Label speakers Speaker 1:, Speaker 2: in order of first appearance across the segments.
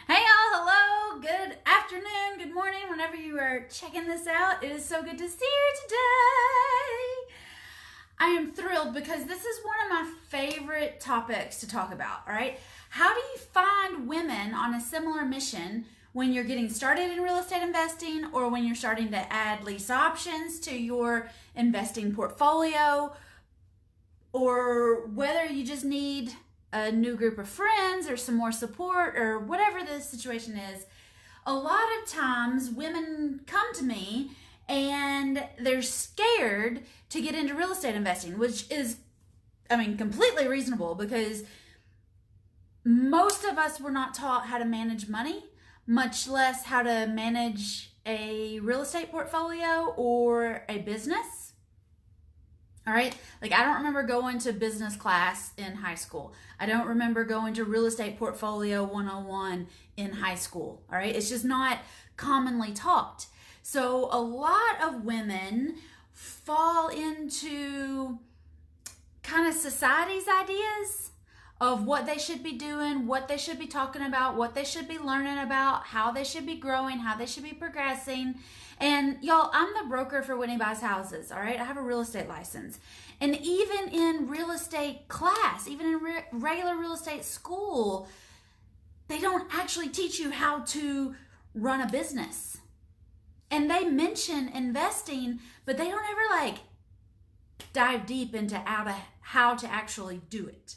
Speaker 1: Hey y'all, hello, good afternoon, good morning, whenever you are checking this out. It is so good to see you today. I am thrilled because this is one of my favorite topics to talk about, all right? How do you find women on a similar mission when you're getting started in real estate investing or when you're starting to add lease options to your investing portfolio, or whether you just need a new group of friends or some more support or whatever the situation is? A lot of times women come to me and they're scared to get into real estate investing, which is, completely reasonable because most of us were not taught how to manage money, much less how to manage a real estate portfolio or a business. All right. Like, I don't remember going to business class in high school. I don't remember going to real estate portfolio 101 in high school. All right. It's just not commonly taught. So a lot of women fall into kind of society's ideas of what they should be doing, what they should be talking about, what they should be learning about, how they should be growing, how they should be progressing. And y'all, I'm the broker for Whitney Buys Houses, all right? I have a real estate license. And even in real estate class, even in regular real estate school, they don't actually teach you how to run a business. And they mention investing, but they don't ever dive deep into how to actually do it.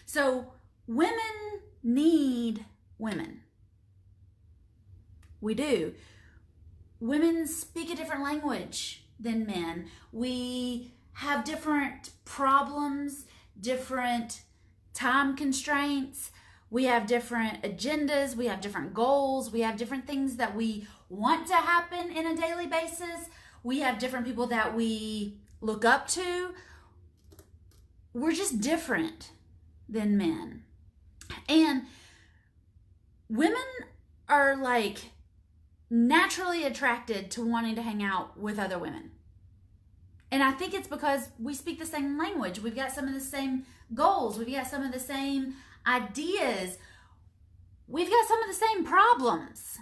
Speaker 1: So women need women. We do. Women speak a different language than men. We have different problems, different time constraints. We have different agendas. We have different goals. We have different things that we want to happen in a daily basis. We have different people that we look up to. We're just different than men. And women are naturally attracted to wanting to hang out with other women. And I think it's because we speak the same language. We've got some of the same goals. We've got some of the same ideas. We've got some of the same problems.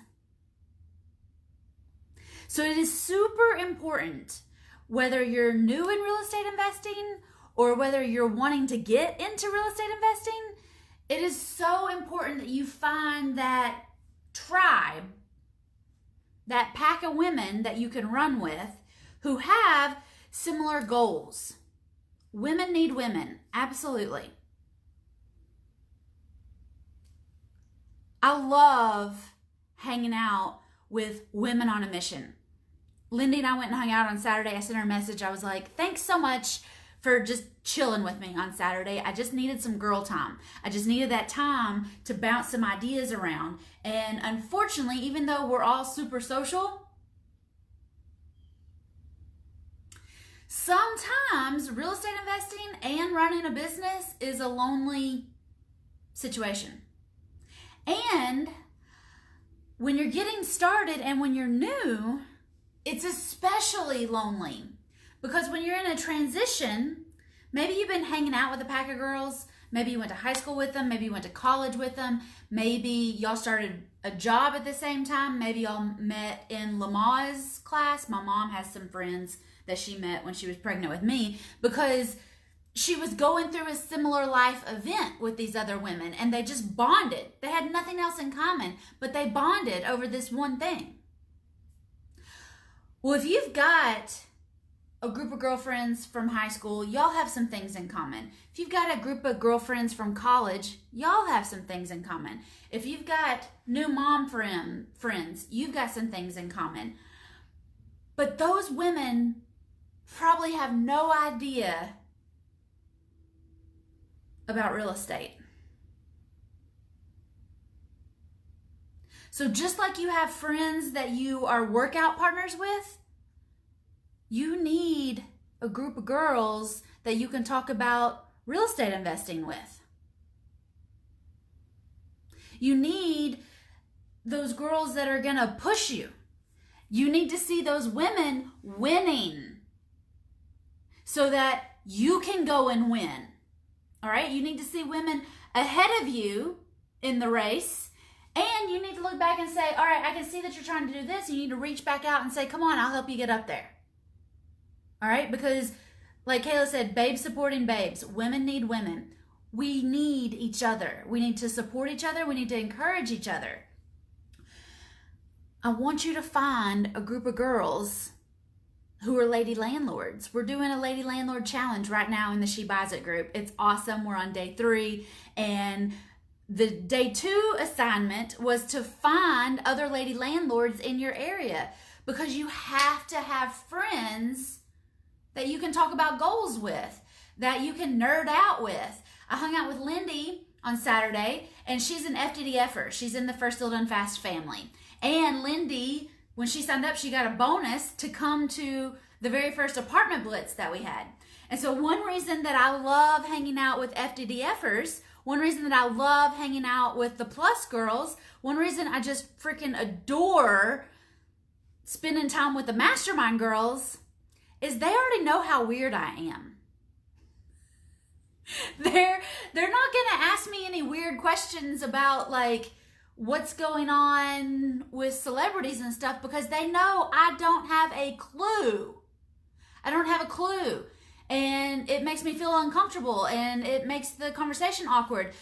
Speaker 1: So it is super important, whether you're new in real estate investing or whether you're wanting to get into real estate investing, it is so important that you find that tribe, that pack of women that you can run with who have similar goals. Women need women, absolutely. I love hanging out with women on a mission. Lindy and I went and hung out on Saturday. I sent her a message. I was like, thanks so much for just chilling with me on Saturday. I just needed some girl time. I just needed that time to bounce some ideas around. And unfortunately, even though we're all super social, sometimes real estate investing and running a business is a lonely situation. And when you're getting started and when you're new, it's especially lonely. Because when you're in a transition, maybe you've been hanging out with a pack of girls, maybe you went to high school with them, maybe you went to college with them, maybe y'all started a job at the same time, maybe y'all met in Lama's class. My mom has some friends that she met when she was pregnant with me because she was going through a similar life event with these other women and they just bonded. They had nothing else in common, but they bonded over this one thing. Well, if you've got a group of girlfriends from high school, y'all have some things in common. If you've got a group of girlfriends from college, y'all have some things in common. If you've got new mom friends, you've got some things in common. But those women probably have no idea about real estate. So just like you have friends that you are workout partners with, you need a group of girls that you can talk about real estate investing with. You need those girls that are going to push you. You need to see those women winning so that you can go and win. All right? You need to see women ahead of you in the race And you need to look back and say, all right, I can see that you're trying to do this. You need to reach back out and say, come on, I'll help you get up there. All right? Because like Kayla said, babes supporting babes. Women need women. We need each other. We need to support each other. We need to encourage each other. I want you to find a group of girls who are lady landlords. We're doing a lady landlord challenge right now in the She Buys It group. It's awesome. We're on day 3, and the day 2 assignment was to find other lady landlords in your area, because you have to have friends that you can talk about goals with, that you can nerd out with. I hung out with Lindy on Saturday, and she's an FDDFer. She's in the First Deal Done Fast family. And Lindy, when she signed up, she got a bonus to come to the very first apartment blitz that we had. And so one reason that I love hanging out with FDDFers, one reason that I love hanging out with the Plus girls, one reason I just freaking adore spending time with the Mastermind girls is they already know how weird I am. They're not going to ask me any weird questions about like what's going on with celebrities and stuff, because they know I don't have a clue. I don't have a clue. And it makes me feel uncomfortable, and it makes the conversation awkward.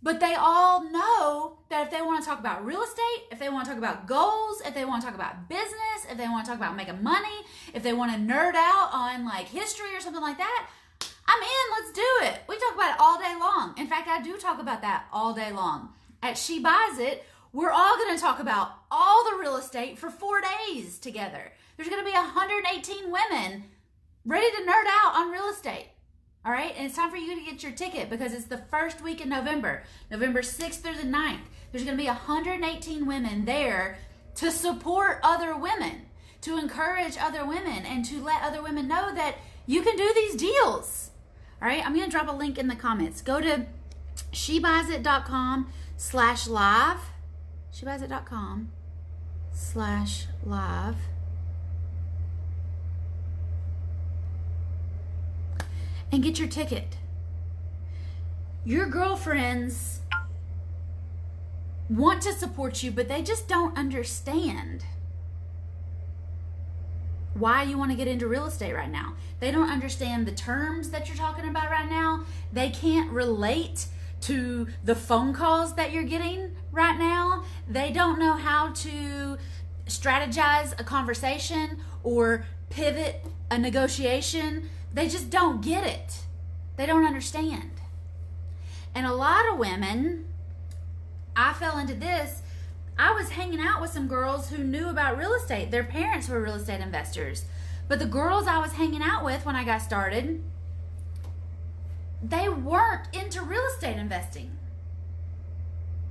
Speaker 1: But they all know that if they want to talk about real estate, if they want to talk about goals, if they want to talk about business, if they want to talk about making money, if they want to nerd out on like history or something like that, I'm in. Let's do it. We talk about it all day long. In fact, I do talk about that all day long. At She Buys It, we're all going to talk about all the real estate for 4 days together. There's going to be 118 women ready to nerd out on real estate. All right? And it's time for you to get your ticket, because it's the first week in November, November 6th through the 9th. There's going to be 118 women there to support other women, to encourage other women, and to let other women know that you can do these deals. All right? I'm going to drop a link in the comments. Go to shebuysit.com/live. shebuysit.com/live. And get your ticket. Your girlfriends want to support you, but they just don't understand why you want to get into real estate right now. They don't understand the terms that you're talking about right now. They can't relate to the phone calls that you're getting right now. They don't know how to strategize a conversation or pivot a negotiation. They just don't get it. They don't understand. And a lot of women, I fell into this. I was hanging out with some girls who knew about real estate. Their parents were real estate investors. But the girls I was hanging out with when I got started, they weren't into real estate investing.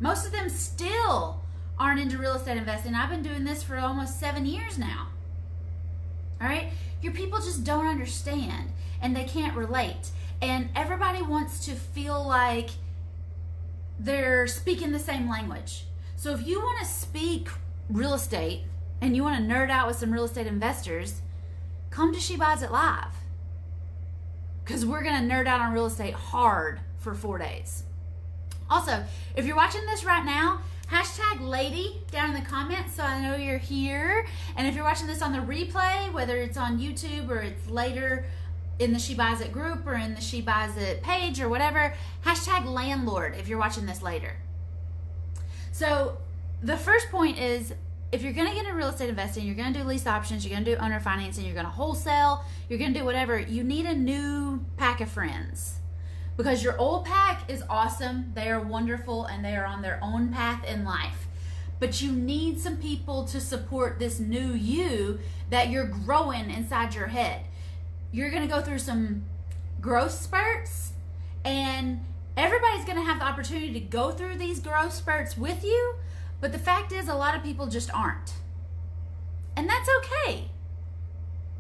Speaker 1: Most of them still aren't into real estate investing. I've been doing this for almost 7 years now. All right? Your people just don't understand, and they can't relate. And everybody wants to feel like they're speaking the same language. So if you want to speak real estate and you want to nerd out with some real estate investors, come to She Buys It Live. Because we're going to nerd out on real estate hard for 4 days. Also, if you're watching this right now, hashtag lady down in the comments so I know you're here. And if you're watching this on the replay, whether it's on YouTube or it's later in the She Buys It group or in the She Buys It page or whatever, hashtag landlord if you're watching this later. So the first point is, if you're going to get into real estate investing, you're going to do lease options, you're going to do owner financing, you're going to wholesale, you're going to do whatever, you need a new pack of friends. Because your old pack is awesome, they are wonderful, and they are on their own path in life. But you need some people to support this new you that you're growing inside your head. You're going to go through some growth spurts, and everybody's going to have the opportunity to go through these growth spurts with you, but the fact is a lot of people just aren't. And that's okay.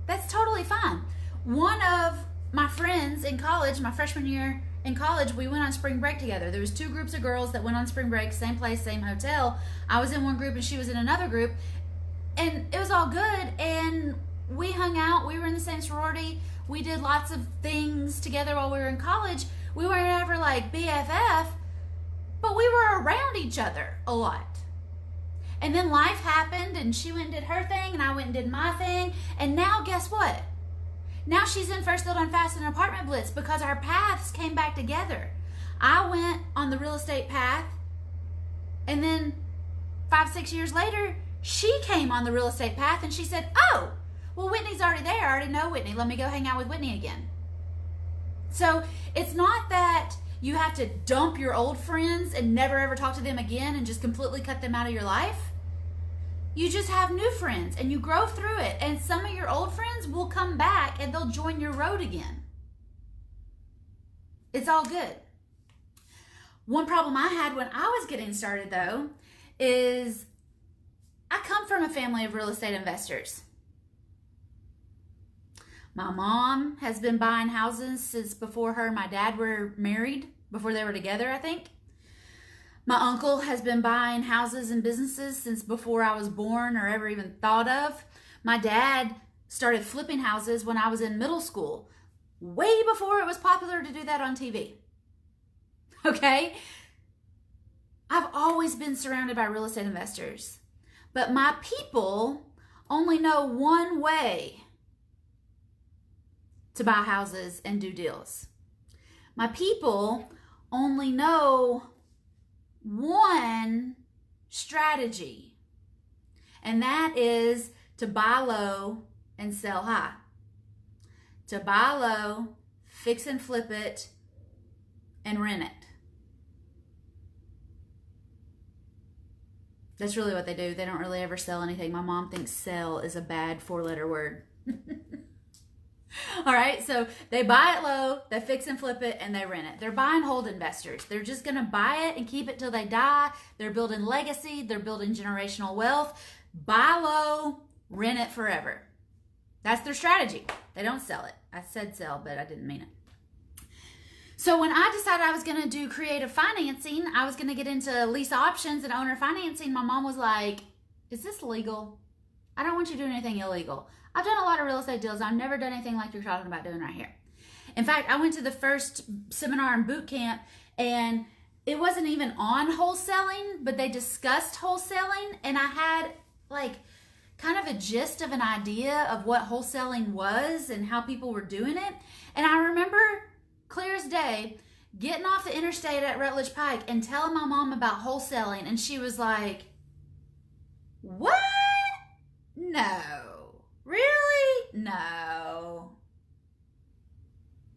Speaker 1: That's totally fine. One of my friends in college, my freshman year in college, we went on spring break together. There was 2 groups of girls that went on spring break, same place, same hotel. I was in one group and she was in another group, and it was all good, and we hung out. We were in the same sorority. We did lots of things together while we were in college. We weren't ever like BFF, but we were around each other a lot. And then life happened and she went and did her thing and I went and did my thing. And now guess what? Now she's in First Build on Fast and Apartment Blitz because our paths came back together. I went on the real estate path, and then 5-6 years later, she came on the real estate path and she said, oh, well, Whitney's already there. I already know Whitney. Let me go hang out with Whitney again. So it's not that you have to dump your old friends and never ever talk to them again and just completely cut them out of your life. You just have new friends and you grow through it, and some of your old friends will come back and they'll join your road again. It's all good. One problem I had when I was getting started, though, is I come from a family of real estate investors. My mom has been buying houses since before her and my dad were married, before they were together, I think. My uncle has been buying houses and businesses since before I was born or ever even thought of. My dad started flipping houses when I was in middle school, way before it was popular to do that on TV. Okay? I've always been surrounded by real estate investors, but my people only know one way to buy houses and do deals. My people only know one strategy, and that is to buy low and sell high. To buy low, fix and flip it, and rent it. That's really what they do. They don't really ever sell anything. My mom thinks sell is a bad 4-letter word. All right, so they buy it low, they fix and flip it, and they rent it. They're buy and hold investors. They're just going to buy it and keep it till they die. They're building legacy. They're building generational wealth. Buy low, rent it forever. That's their strategy. They don't sell it. I said sell, but I didn't mean it. So when I decided I was going to do creative financing, I was going to get into lease options and owner financing, my mom was like, is this legal? I don't want you doing anything illegal. I've done a lot of real estate deals. I've never done anything like you're talking about doing right here. In fact, I went to the first seminar and boot camp, and it wasn't even on wholesaling, but they discussed wholesaling, and I had like kind of a gist of an idea of what wholesaling was and how people were doing it. And I remember clear as day getting off the interstate at Rutledge Pike and telling my mom about wholesaling, and she was like, what? No. Really? No.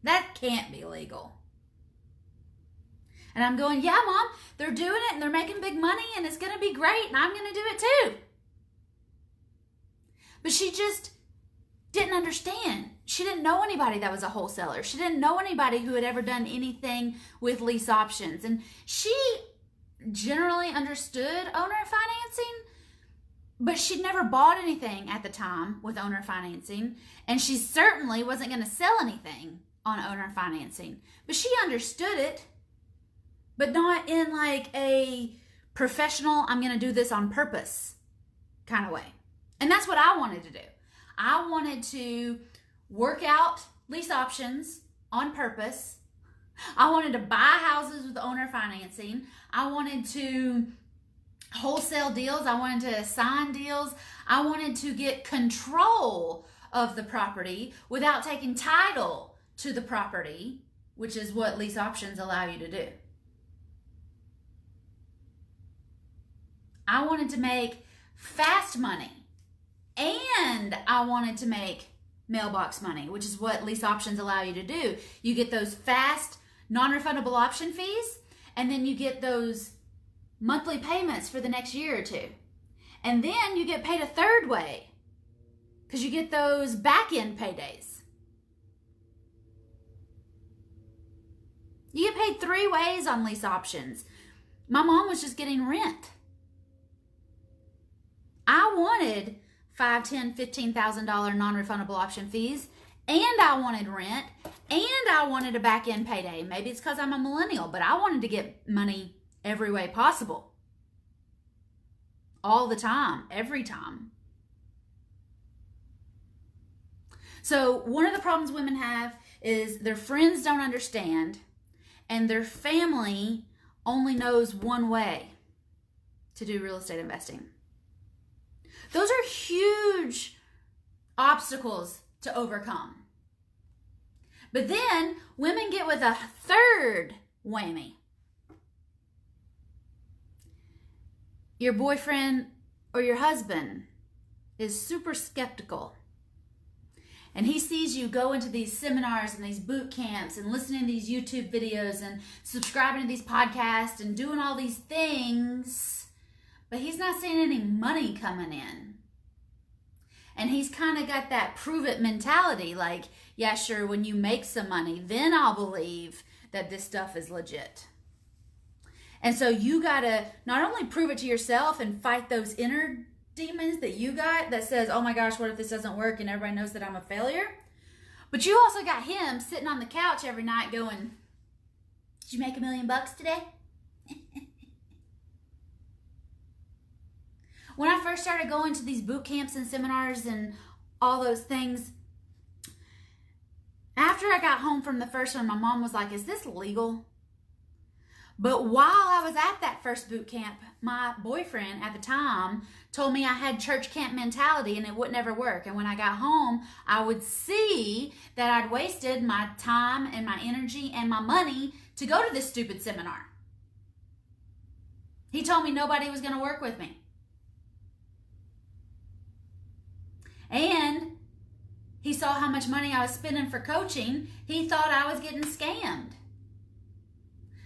Speaker 1: That can't be legal. And I'm going, yeah, Mom, they're doing it and they're making big money and it's going to be great and I'm going to do it too. But she just didn't understand. She didn't know anybody that was a wholesaler. She didn't know anybody who had ever done anything with lease options. And she generally understood owner financing, but she'd never bought anything at the time with owner financing, and she certainly wasn't going to sell anything on owner financing. But she understood it, but not in like a professional, I'm going to do this on purpose kind of way. And that's what I wanted to do. I wanted to work out lease options on purpose. I wanted to buy houses with owner financing. I wanted to wholesale deals. I wanted to assign deals. I wanted to get control of the property without taking title to the property, which is what lease options allow you to do. I wanted to make fast money, and I wanted to make mailbox money, which is what lease options allow you to do. You get those fast, non-refundable option fees, and then you get those monthly payments for the next year or two. And then you get paid a third way because you get those back-end paydays. You get paid 3 ways on lease options. My mom was just getting rent. I wanted $5,000, $10,000, $15,000 non-refundable option fees, and I wanted rent, and I wanted a back-end payday. Maybe it's because I'm a millennial, but I wanted to get money every way possible. All the time, every time. So one of the problems women have is their friends don't understand, and their family only knows one way to do real estate investing. Those are huge obstacles to overcome. But then women get with a third whammy. Your boyfriend or your husband is super skeptical. And he sees you go into these seminars and these boot camps and listening to these YouTube videos and subscribing to these podcasts and doing all these things, but he's not seeing any money coming in. And he's kind of got that prove it mentality, like, yeah, sure, when you make some money, then I'll believe that this stuff is legit. And so you got to not only prove it to yourself and fight those inner demons that you got that says, oh my gosh, what if this doesn't work and everybody knows that I'm a failure? But you also got him sitting on the couch every night going, did you make $1 million today? When I first started going to these boot camps and seminars and all those things, after I got home from the first one, my mom was like, is this legal? But while I was at that first boot camp, my boyfriend at the time told me I had church camp mentality and it would never work. And when I got home, I would see that I'd wasted my time and my energy and my money to go to this stupid seminar. He told me nobody was going to work with me. And he saw how much money I was spending for coaching. He thought I was getting scammed.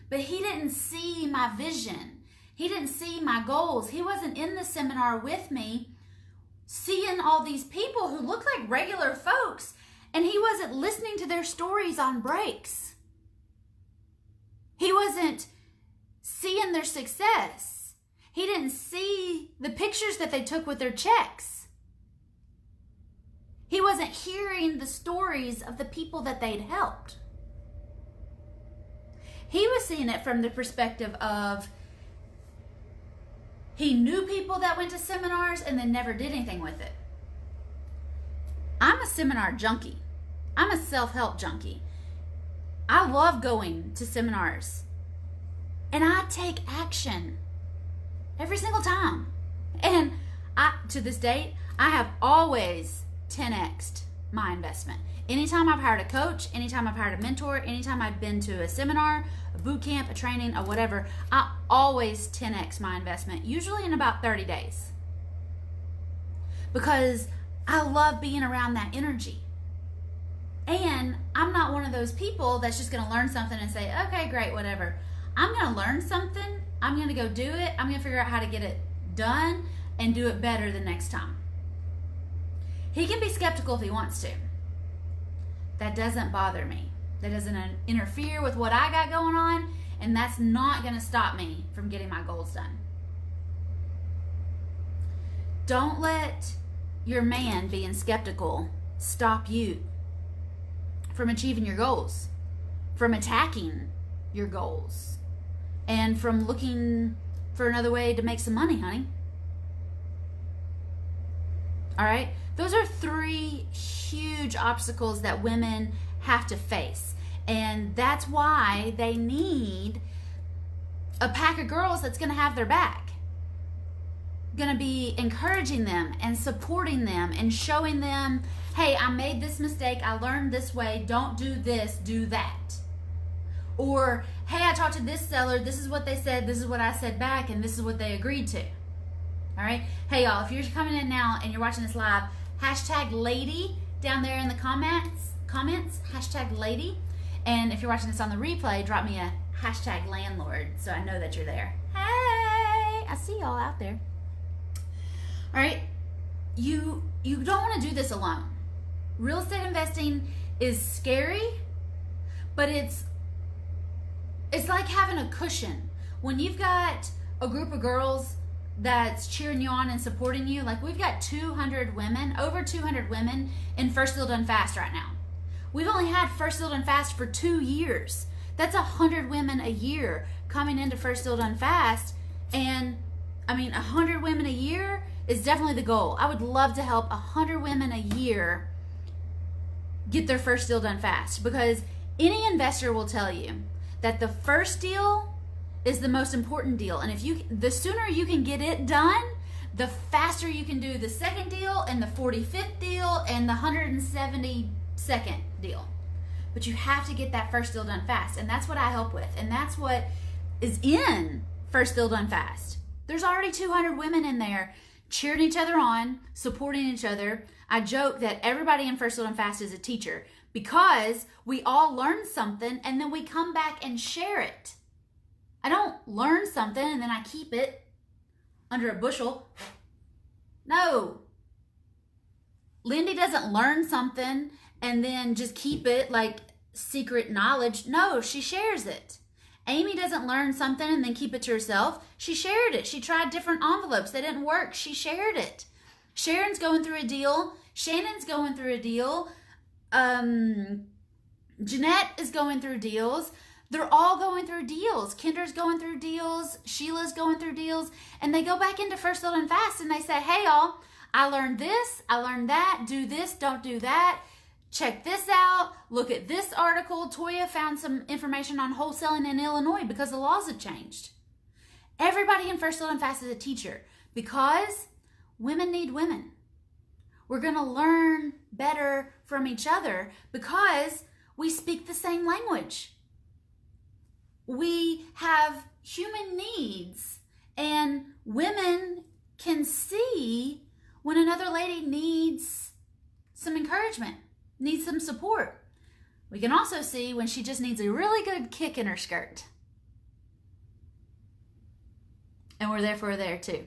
Speaker 1: But he didn't see my vision. He didn't see my goals. He wasn't in the seminar with me, seeing all these people who look like regular folks, and he wasn't listening to their stories on breaks. He wasn't seeing their success. He didn't see the pictures that they took with their checks. He wasn't hearing the stories of the people that they'd helped. He was seeing it from the perspective of he knew people that went to seminars and then never did anything with it. I'm a seminar junkie. I'm a self-help junkie. I love going to seminars. And I take action every single time. And to this date, I have always 10x'd my investment. Anytime I've hired a coach, anytime I've hired a mentor, anytime I've been to a seminar, a boot camp, a training, or whatever, I always 10x my investment, usually in about 30 days. Because I love being around that energy. And I'm not one of those people that's just going to learn something and say, okay, great, whatever. I'm going to learn something. I'm going to go do it. I'm going to figure out how to get it done and do it better the next time. He can be skeptical if he wants to. That doesn't bother me. That doesn't interfere with what I got going on, and that's not going to stop me from getting my goals done. Don't let your man being skeptical stop you from achieving your goals, from attacking your goals, and from looking for another way to make some money, honey. All right? Those are 3 huge obstacles that women have to face. And that's why they need a pack of girls that's going to have their back. Going to be encouraging them and supporting them and showing them, hey, I made this mistake. I learned this way. Don't do this, do that. Or, hey, I talked to this seller. This is what they said. This is what I said back. And this is what they agreed to. All right? Hey, y'all, if you're coming in now and you're watching this live, hashtag lady down there in the comments, hashtag lady. And if you're watching this on the replay, drop me a hashtag landlord so I know that you're there. Hey, I see y'all out there. All right, you don't want to do this alone. Real estate investing is scary, but it's like having a cushion. When you've got a group of girls that's cheering you on and supporting you, like we've got 200 women, over 200 women in First Deal Done Fast right now. We've only had First Deal Done Fast for 2 years. That's 100 women a year coming into First Deal Done Fast. And I mean, 100 women a year is definitely the goal. I would love to help 100 women a year get their first deal done fast, because any investor will tell you that the first deal is the most important deal. And the sooner you can get it done, the faster you can do the second deal and the 45th deal and the 172nd deal. But you have to get that first deal done fast. And that's what I help with. And that's what is in First Deal Done Fast. There's already 200 women in there cheering each other on, supporting each other. I joke that everybody in First Deal Done Fast is a teacher because we all learn something and then we come back and share it. I don't learn something and then I keep it under a bushel. No. Lindy doesn't learn something and then just keep it like secret knowledge. No, she shares it. Amy doesn't learn something and then keep it to herself. She shared it. She tried different envelopes. They didn't work. She shared it. Sharon's going through a deal. Shannon's going through a deal. Jeanette is going through deals. They're all going through deals. Kendra's going through deals. Sheila's going through deals. And they go back into First Deal Done Fast and they say, hey, y'all, I learned this. I learned that. Do this. Don't do that. Check this out. Look at this article. Toya found some information on wholesaling in Illinois because the laws have changed. Everybody in First Deal Done Fast is a teacher because women need women. We're going to learn better from each other because we speak the same language. We have human needs, and women can see when another lady needs some encouragement, needs some support. We can also see when she just needs a really good kick in her skirt. And we're there for her there too.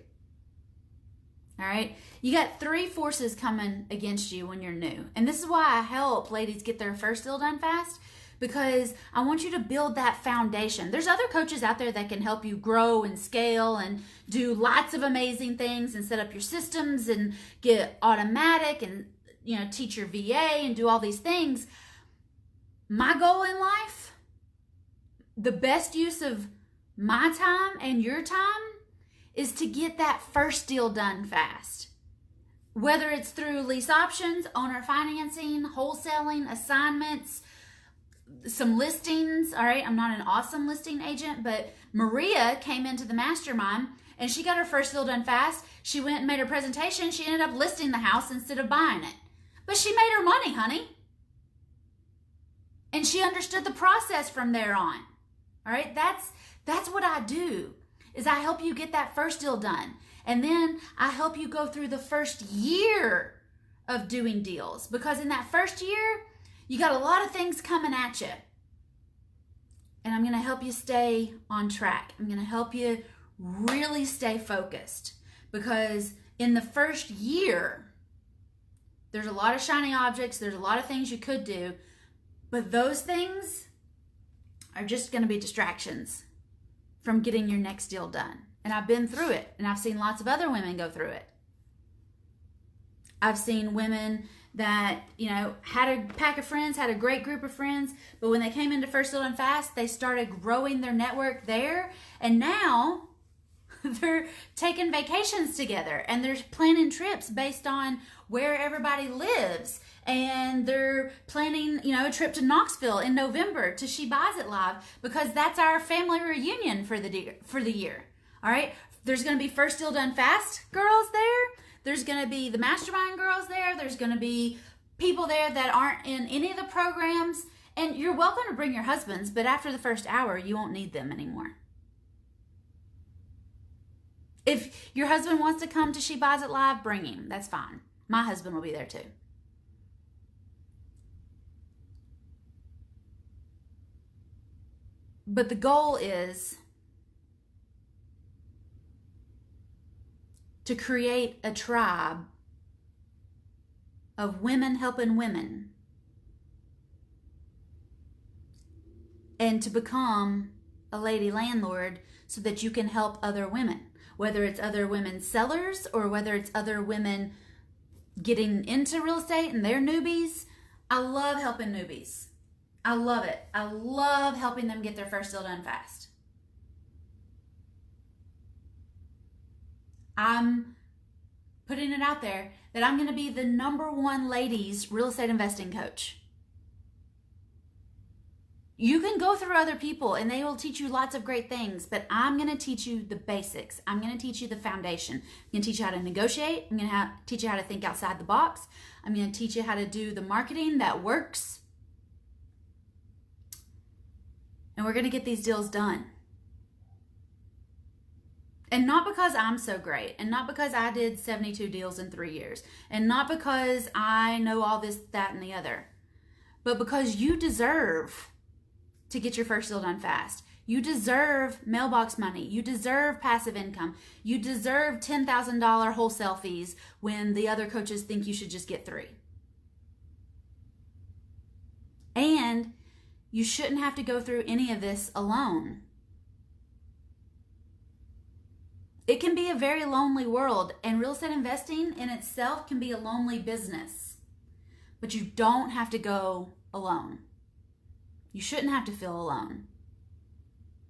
Speaker 1: All right? You got 3 forces coming against you when you're new. And this is why I help ladies get their first deal done fast, because I want you to build that foundation. There's other coaches out there that can help you grow and scale and do lots of amazing things and set up your systems and get automatic and teach your VA and do all these things. My goal in life, the best use of my time and your time, is to get that first deal done fast. Whether it's through lease options, owner financing, wholesaling, assignments, some listings. All right, I'm not an awesome listing agent, but Maria came into the mastermind and she got her first deal done fast. She went and made her presentation. She ended up listing the house instead of buying it. But she made her money, honey. And she understood the process from there on. All right, that's what I do, is I help you get that first deal done. And then I help you go through the first year of doing deals, because in that first year, you got a lot of things coming at you. And I'm going to help you stay on track. I'm going to help you really stay focused, because in the first year, there's a lot of shiny objects. There's a lot of things you could do, but those things are just going to be distractions from getting your next deal done. And I've been through it, and I've seen lots of other women go through it. I've seen women that, had a pack of friends, had a great group of friends, but when they came into First Deal Done Fast, they started growing their network there, and now they're taking vacations together, and they're planning trips based on where everybody lives, and they're planning, a trip to Knoxville in November to She Buys It Live, because that's our family reunion for the year. All right, there's going to be First Deal Done Fast girls there. There's going to be the mastermind girls there. There's going to be people there that aren't in any of the programs, and you're welcome to bring your husbands, but after the first hour, you won't need them anymore. If your husband wants to come to She Buys It Live, bring him. That's fine. My husband will be there too. But the goal is to create a tribe of women helping women, and to become a lady landlord so that you can help other women, whether it's other women sellers or whether it's other women getting into real estate and they're newbies. I love helping newbies. I love it. I love helping them get their first deal done fast. I'm putting it out there that I'm going to be the #1 ladies real estate investing coach. You can go through other people and they will teach you lots of great things, but I'm going to teach you the basics. I'm going to teach you the foundation. I'm going to teach you how to negotiate. I'm going to teach you how to think outside the box. I'm going to teach you how to do the marketing that works. And we're going to get these deals done. And not because I'm so great, and not because I did 72 deals in 3 years, and not because I know all this, that, and the other, but because you deserve to get your first deal done fast. You deserve mailbox money. You deserve passive income. You deserve $10,000 wholesale fees when the other coaches think you should just get 3. And you shouldn't have to go through any of this alone. It can be a very lonely world, and real estate investing in itself can be a lonely business. But you don't have to go alone. You shouldn't have to feel alone.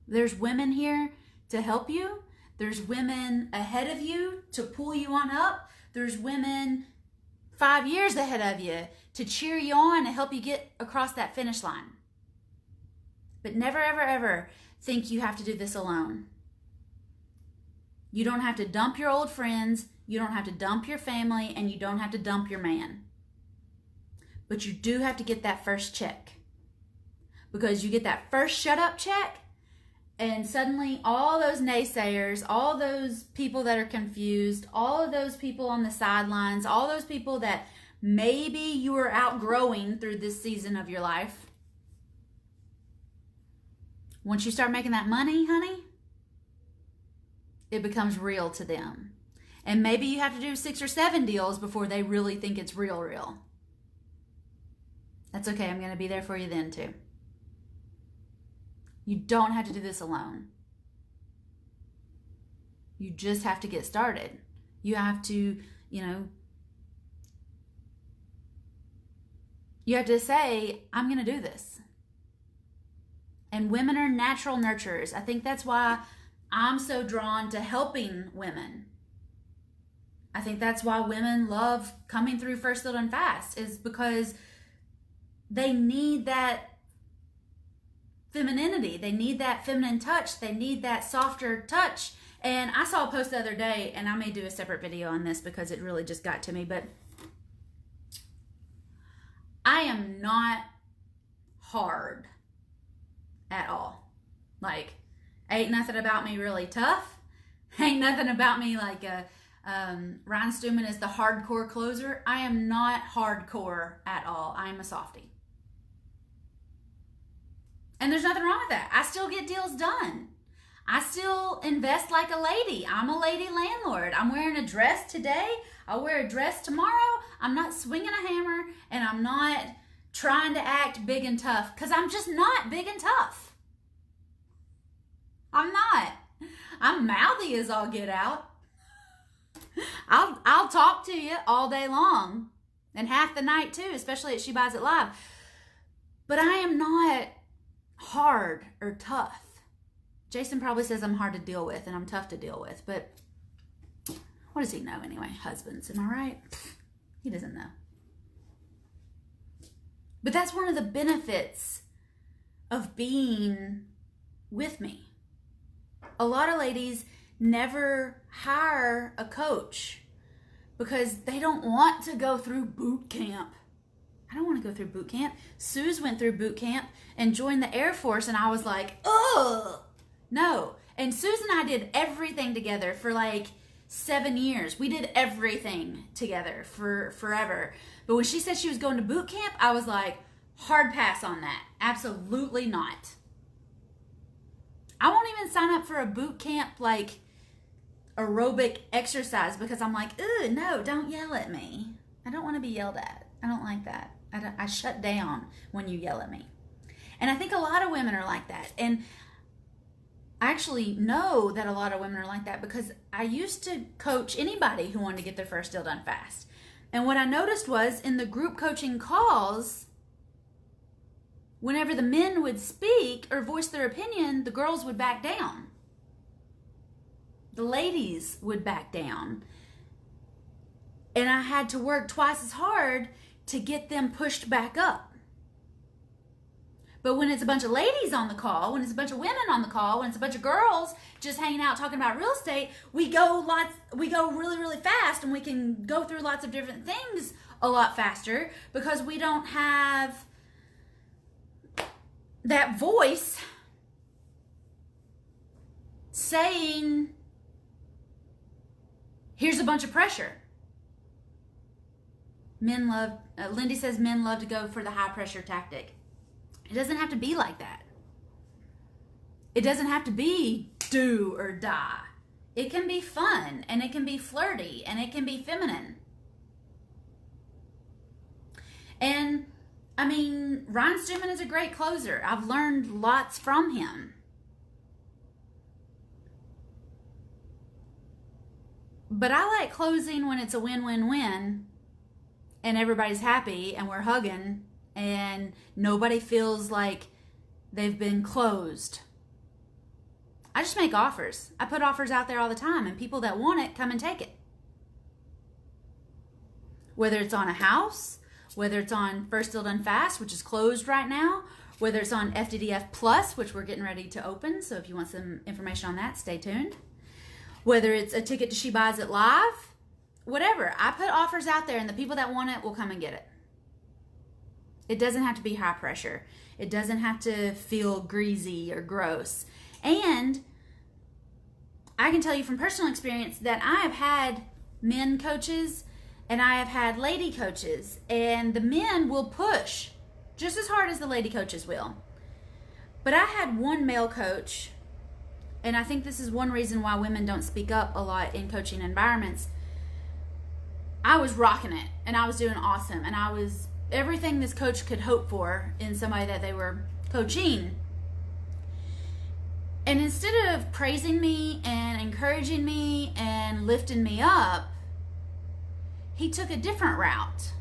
Speaker 1: There's women here to help you. There's women ahead of you to pull you on up. There's women 5 years ahead of you to cheer you on and help you get across that finish line. But never, ever, ever think you have to do this alone. You don't have to dump your old friends. You don't have to dump your family, and you don't have to dump your man. But you do have to get that first check. Because you get that first shut up check, and suddenly all those naysayers, all those people that are confused, all of those people on the sidelines, all those people that maybe you are outgrowing through this season of your life, once you start making that money, honey, it becomes real to them. And maybe you have to do 6 or 7 deals before they really think it's real. That's okay. I'm going to be there for you then too. You don't have to do this alone. You just have to get started. You have to, you have to say, I'm going to do this. And women are natural nurturers. I think that's why I'm so drawn to helping women. I think that's why women love coming through First Deal Done Fast, is because they need that femininity. They need that feminine touch. They need that softer touch. And I saw a post the other day, and I may do a separate video on this because it really just got to me, but I am not hard at all. Like, ain't nothing about me really tough. Ain't nothing about me like Ryan Stewman is the hardcore closer. I am not hardcore at all. I am a softie. And there's nothing wrong with that. I still get deals done. I still invest like a lady. I'm a lady landlord. I'm wearing a dress today. I'll wear a dress tomorrow. I'm not swinging a hammer, and I'm not trying to act big and tough, because I'm just not big and tough. I'm not. I'm mouthy as all get out. I'll talk to you all day long, and half the night too, especially if she buys it live. But I am not hard or tough. Jason probably says I'm hard to deal with and I'm tough to deal with, but what does he know anyway? Husbands, am I right? He doesn't know. But that's one of the benefits of being with me. A lot of ladies never hire a coach because they don't want to go through boot camp. I don't want to go through boot camp. Suze went through boot camp and joined the Air Force, and I was like, ugh, no. And Suze and I did everything together for like 7 years. We did everything together for forever. But when she said she was going to boot camp, I was like, hard pass on that. Absolutely not. I won't even sign up for a boot camp like aerobic exercise because I'm like, ugh, no, don't yell at me. I don't want to be yelled at. I don't like that. I shut down when you yell at me. And I think a lot of women are like that. And I actually know that a lot of women are like that because I used to coach anybody who wanted to get their first deal done fast. And what I noticed was in the group coaching calls, whenever the men would speak or voice their opinion, the girls would back down. The ladies would back down. And I had to work twice as hard to get them pushed back up. But when it's a bunch of ladies on the call, when it's a bunch of women on the call, when it's a bunch of girls just hanging out talking about real estate, we go really, really fast, and we can go through lots of different things a lot faster because we don't have that voice saying, here's a bunch of pressure. Lindy says men love to go for the high pressure tactic. It doesn't have to be like that. It doesn't have to be do or die. It can be fun, and it can be flirty, and it can be feminine. And I mean, Ryan Stewman is a great closer. I've learned lots from him. But I like closing when it's a win-win-win and everybody's happy and we're hugging and nobody feels like they've been closed. I just make offers. I put offers out there all the time, and people that want it come and take it. Whether it's on a house, whether it's on First Deal Done Fast, which is closed right now, whether it's on FDDF Plus, which we're getting ready to open, so if you want some information on that, stay tuned. Whether it's a ticket to She Buys It Live, whatever. I put offers out there, and the people that want it will come and get it. It doesn't have to be high pressure. It doesn't have to feel greasy or gross. And I can tell you from personal experience that I have had men coaches and I have had lady coaches, and the men will push just as hard as the lady coaches will. But I had one male coach, and I think this is one reason why women don't speak up a lot in coaching environments. I was rocking it, and I was doing awesome, and I was everything this coach could hope for in somebody that they were coaching. And instead of praising me and encouraging me and lifting me up, he took a different route.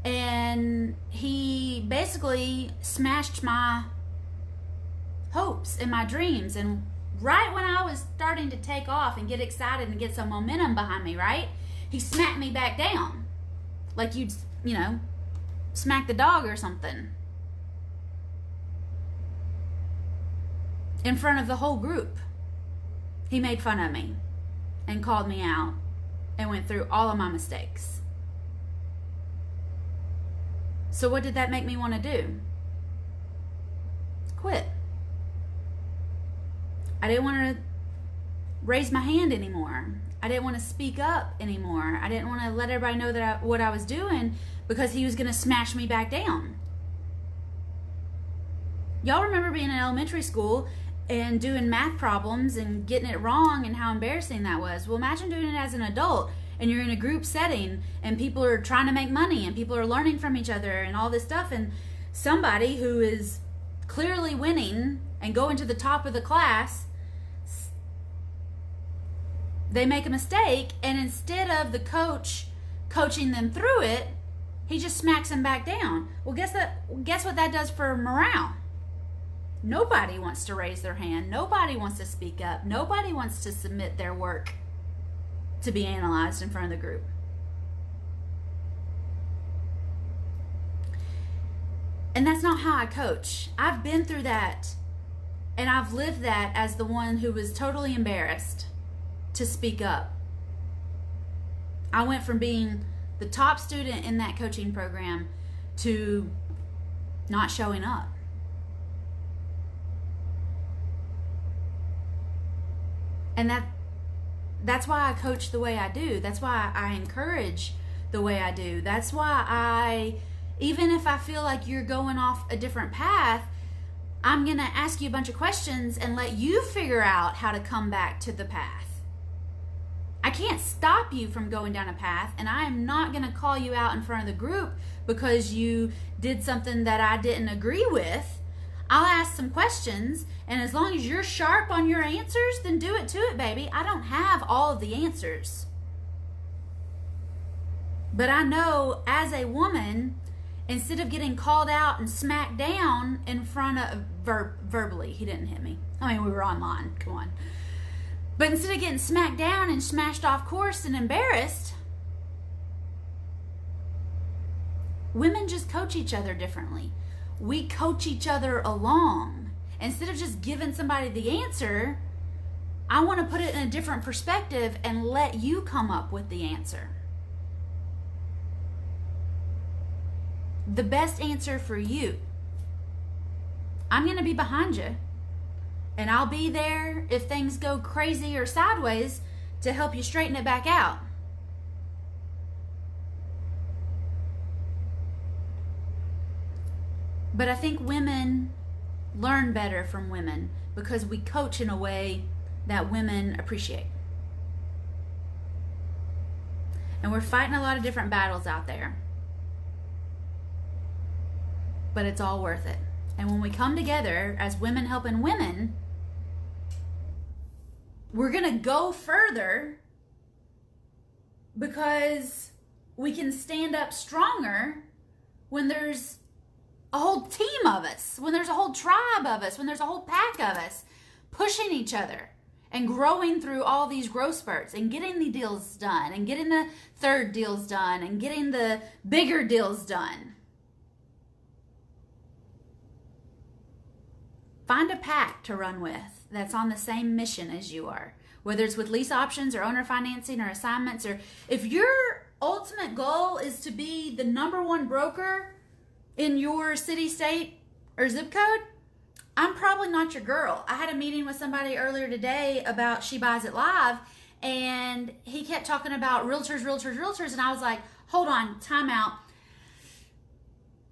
Speaker 1: And he basically smashed my hopes and my dreams. And right when I was starting to take off and get excited and get some momentum behind me, right? He smacked me back down. Like you'd, smack the dog or something. In front of the whole group. He made fun of me and called me out and went through all of my mistakes. So what did that make me want to do? Quit. I didn't want to raise my hand anymore. I didn't want to speak up anymore. I didn't want to let everybody know that what I was doing because he was going to smash me back down. Y'all remember being in elementary school and doing math problems and getting it wrong and how embarrassing that was? Well, imagine doing it as an adult and you're in a group setting and people are trying to make money and people are learning from each other and all this stuff, and somebody who is clearly winning and going to the top of the class, they make a mistake, and instead of the coach coaching them through it, he just smacks them back down. Well, guess what that does for morale? Nobody wants to raise their hand. Nobody wants to speak up. Nobody wants to submit their work to be analyzed in front of the group. And that's not how I coach. I've been through that, and I've lived that as the one who was totally embarrassed to speak up. I went from being the top student in that coaching program to not showing up. And that's why I coach the way I do. That's why I encourage the way I do. That's why even if I feel like you're going off a different path, I'm going to ask you a bunch of questions and let you figure out how to come back to the path. I can't stop you from going down a path, and I am not going to call you out in front of the group because you did something that I didn't agree with. I'll ask some questions, and as long as you're sharp on your answers, then do it to it, baby. I don't have all of the answers. But I know as a woman, instead of getting called out and smacked down in front of, verbally, he didn't hit me. I mean, we were online, come on. But instead of getting smacked down and smashed off course and embarrassed, women just coach each other differently. we coach each other along. Instead of just giving somebody the answer, I want to put it in a different perspective and let you come up with the answer. The best answer for you. I'm going to be behind you. And I'll be there if things go crazy or sideways to help you straighten it back out. But I think women learn better from women because we coach in a way that women appreciate. And we're fighting a lot of different battles out there. But it's all worth it. And when we come together as women helping women, we're going to go further because we can stand up stronger when there's a whole team of us, when there's a whole tribe of us, when there's a whole pack of us pushing each other and growing through all these growth spurts and getting the deals done and getting the third deals done and getting the bigger deals done. Find a pack to run with that's on the same mission as you are, whether it's with lease options or owner financing or assignments, or if your ultimate goal is to be the #1 broker in your city, state, or zip code, I'm probably not your girl. I had a meeting with somebody earlier today about She Buys It Live, and he kept talking about realtors, and I was like, hold on, time out.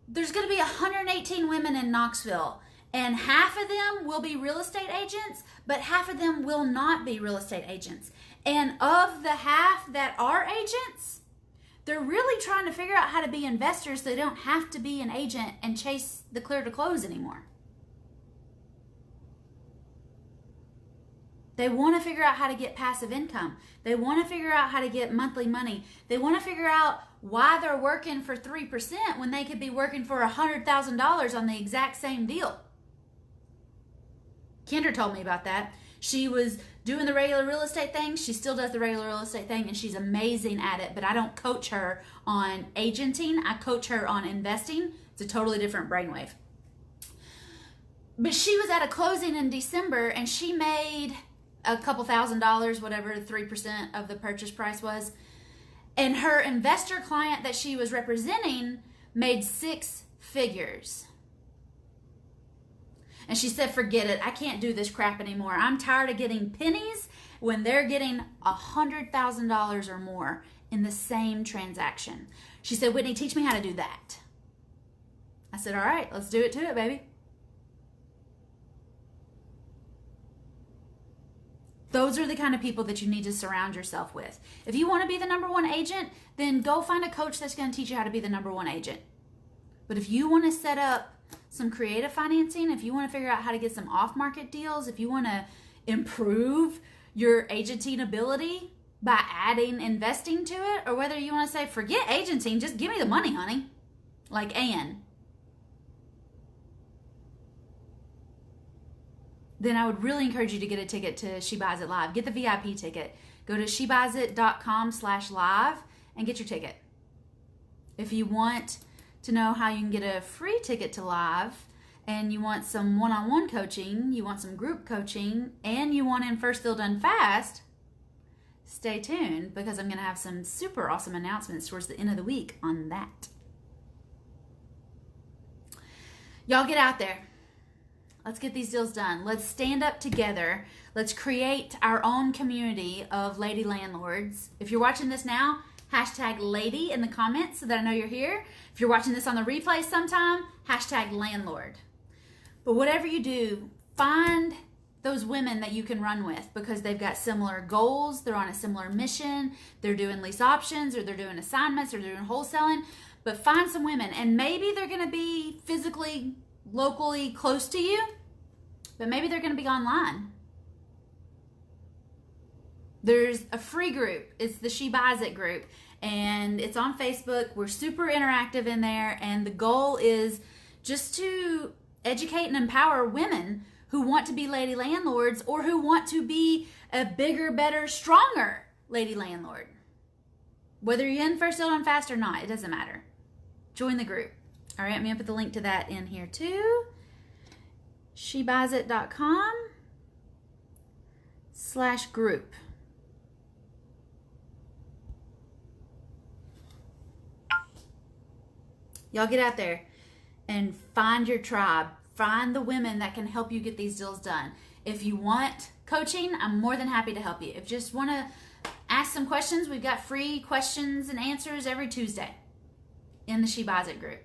Speaker 1: There's going to be 118 women in Knoxville, and half of them will be real estate agents, but half of them will not be real estate agents. And of the half that are agents, they're really trying to figure out how to be investors so they don't have to be an agent and chase the clear to close anymore. They want to figure out how to get passive income. They want to figure out how to get monthly money. They want to figure out why they're working for 3% when they could be working for $100,000 on the exact same deal. Kendra told me about that. She was doing the regular real estate thing. She still does the regular real estate thing, and she's amazing at it. But I don't coach her on agenting. I coach her on investing. It's a totally different brainwave. But she was at a closing in December, and she made a couple $1,000s, whatever 3% of the purchase price was. And her investor client that she was representing made 6 figures. And she said, forget it. I can't do this crap anymore. I'm tired of getting pennies when they're getting $100,000 or more in the same transaction. She said, Whitney, teach me how to do that. I said, all right, let's do it to it, baby. Those are the kind of people that you need to surround yourself with. If you want to be the #1 agent, then go find a coach that's going to teach you how to be the #1 agent. But if you want to set up some creative financing, if you want to figure out how to get some off-market deals, if you want to improve your agenting ability by adding investing to it, or whether you want to say, forget agenting, just give me the money, honey, like Ann, then I would really encourage you to get a ticket to She Buys It Live. Get the VIP ticket. Go to shebuysit.com/live and get your ticket. If you want to know how you can get a free ticket to live, and you want some one-on-one coaching, you want some group coaching, and you want in first deal done fast, stay tuned because I'm going to have some super awesome announcements towards the end of the week on that. Y'all get out there. Let's get these deals done. Let's stand up together. Let's create our own community of lady landlords. If you're watching this now, hashtag lady in the comments so that I know you're here. If you're watching this on the replay sometime, hashtag landlord. But whatever you do, find those women that you can run with because they've got similar goals. They're on a similar mission. They're doing lease options, or they're doing assignments, or they're doing wholesaling. But find some women, and maybe they're going to be physically, locally close to you, but maybe they're going to be online. There's a free group. It's the She Buys It group, and it's on Facebook. We're super interactive in there, and the goal is just to educate and empower women who want to be lady landlords or who want to be a bigger, better, stronger lady landlord. Whether you're in first deal done fast or not, it doesn't matter. Join the group. All right, I'm going to put the link to that in here too. shebuysit.com/group. Y'all get out there and find your tribe. Find the women that can help you get these deals done. If you want coaching, I'm more than happy to help you. If you just want to ask some questions, we've got free questions and answers every Tuesday in the She Buys It group.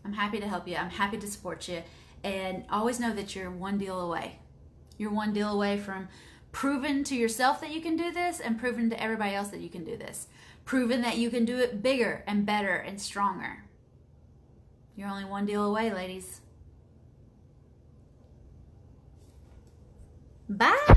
Speaker 1: I'm happy to help you. I'm happy to support you. And always know that you're one deal away. You're one deal away from proving to yourself that you can do this and proving to everybody else that you can do this. Proving that you can do it bigger and better and stronger. You're only one deal away, ladies. Bye.